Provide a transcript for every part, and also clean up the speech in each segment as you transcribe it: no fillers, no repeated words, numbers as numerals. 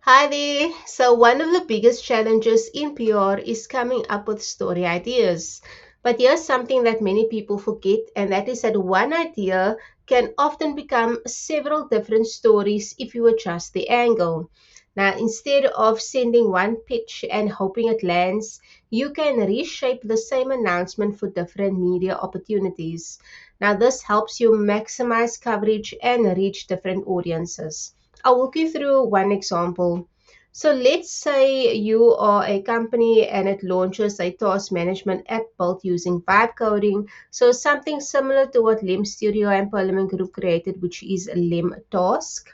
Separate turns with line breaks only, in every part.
Hi there. So, one of the biggest challenges in PR is coming up with story ideas. But here's something that many people forget, and that is that one idea can often become several different stories if you adjust the angle. Now, instead of sending one pitch and hoping it lands, you can reshape the same announcement for different media opportunities. Now, this helps you maximize coverage and reach different audiences. I'll walk you through one example. So let's say you are a company and it launches a task management app built using vibe coding. So something similar to what Lem Studio and Parliament Group created, which is Lem Task,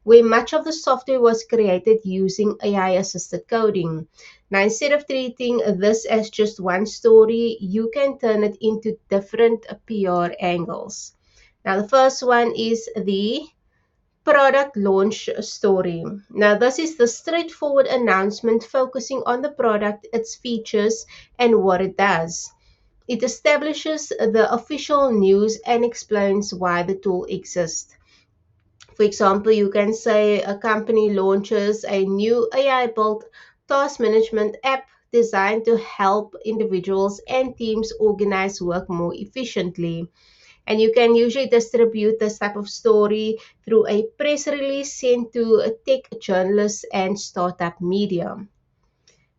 where much of the software was created using AI assisted coding. Now, instead of treating this as just one story, you can turn it into different PR angles. Now, the first one is the product launch story. Now, this is the straightforward announcement focusing on the product, its features, and what it does. It establishes the official news and explains why the tool exists. For example, you can say a company launches a new AI built task management app designed to help individuals and teams organize work more efficiently. And you can usually distribute this type of story through a press release sent to tech journalists and startup media.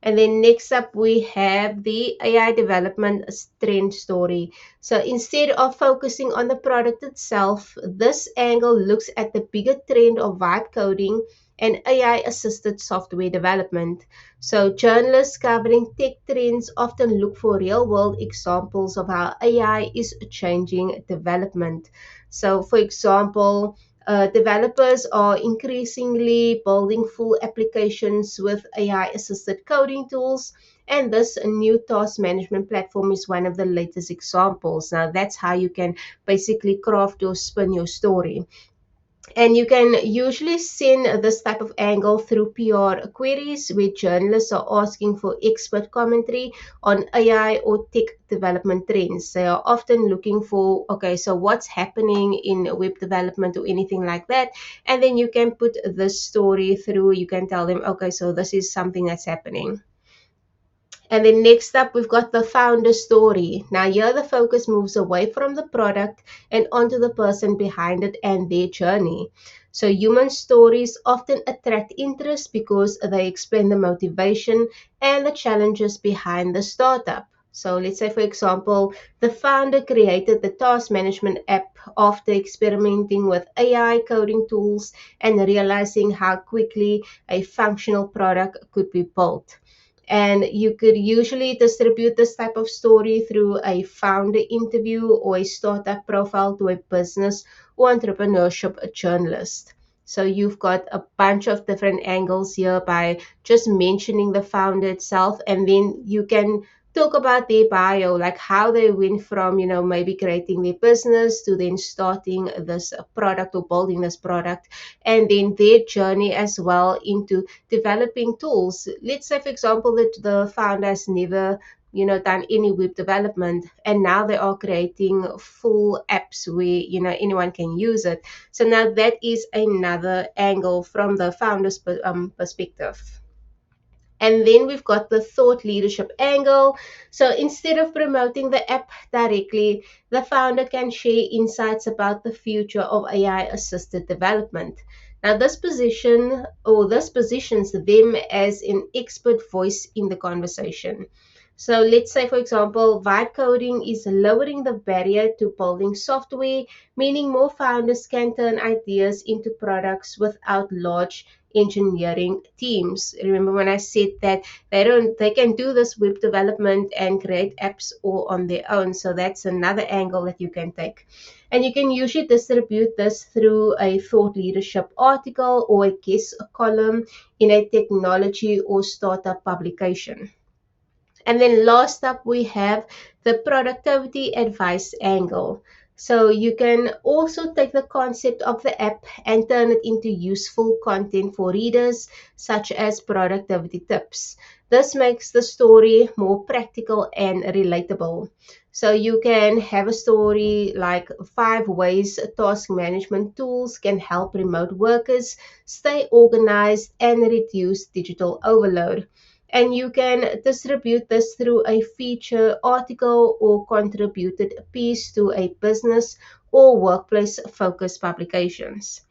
And then next up, we have the AI development trend story. So instead of focusing on the product itself, this angle looks at the bigger trend of vibe coding and AI assisted software development. So journalists covering tech trends often look for real world examples of how AI is changing development. So, for example, developers are increasingly building full applications with AI assisted coding tools, and this new task management platform is one of the latest examples. Now, that's how you can basically craft or spin your story. And you can usually send this type of angle through PR queries where journalists are asking for expert commentary on AI or tech development trends. They are often looking for, okay, so what's happening in web development or anything like that. And then you can put this story through, you can tell them, okay, so this is something that's happening. And then next up, we've got the founder story. Now, here the focus moves away from the product and onto the person behind it and their journey. So, human stories often attract interest because they explain the motivation and the challenges behind the startup. So, let's say, for example, the founder created the task management app after experimenting with AI coding tools and realizing how quickly a functional product could be built. And you could usually distribute this type of story through a founder interview or a startup profile to a business or entrepreneurship journalist. So you've got a bunch of different angles here by just mentioning the founder itself, and then you can talk about their bio, like how they went from, maybe creating their business to then starting this product or building this product, and then their journey as well into developing tools. Let's say, for example, that the founder has never done any web development, and now they are creating full apps where anyone can use it. So now that is another angle from the founder's perspective. And then we've got the thought leadership angle. So instead of promoting the app directly, the founder can share insights about the future of AI assisted development. Now, this positions them as an expert voice in the conversation. So let's say, for example, vibe coding is lowering the barrier to building software, meaning more founders can turn ideas into products without large engineering teams. Remember when I said that they can do this web development and create apps all on their own. So that's another angle that you can take. And you can usually distribute this through a thought leadership article or a guest column in a technology or startup publication. And then last up, we have the productivity advice angle. So you can also take the concept of the app and turn it into useful content for readers, such as productivity tips. This makes the story more practical and relatable. So you can have a story like 5 ways task management tools can help remote workers stay organized and reduce digital overload. And you can distribute this through a feature article or contributed piece to a business or workplace focused publications.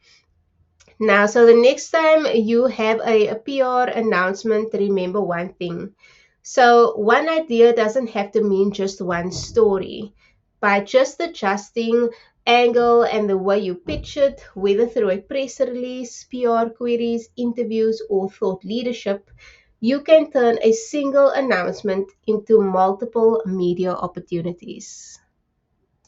Now, so the next time you have a PR announcement, remember one thing. So, one idea doesn't have to mean just one story. By just adjusting angle and the way you pitch it, whether through a press release, PR queries, interviews, or thought leadership, you can turn a single announcement into multiple media opportunities.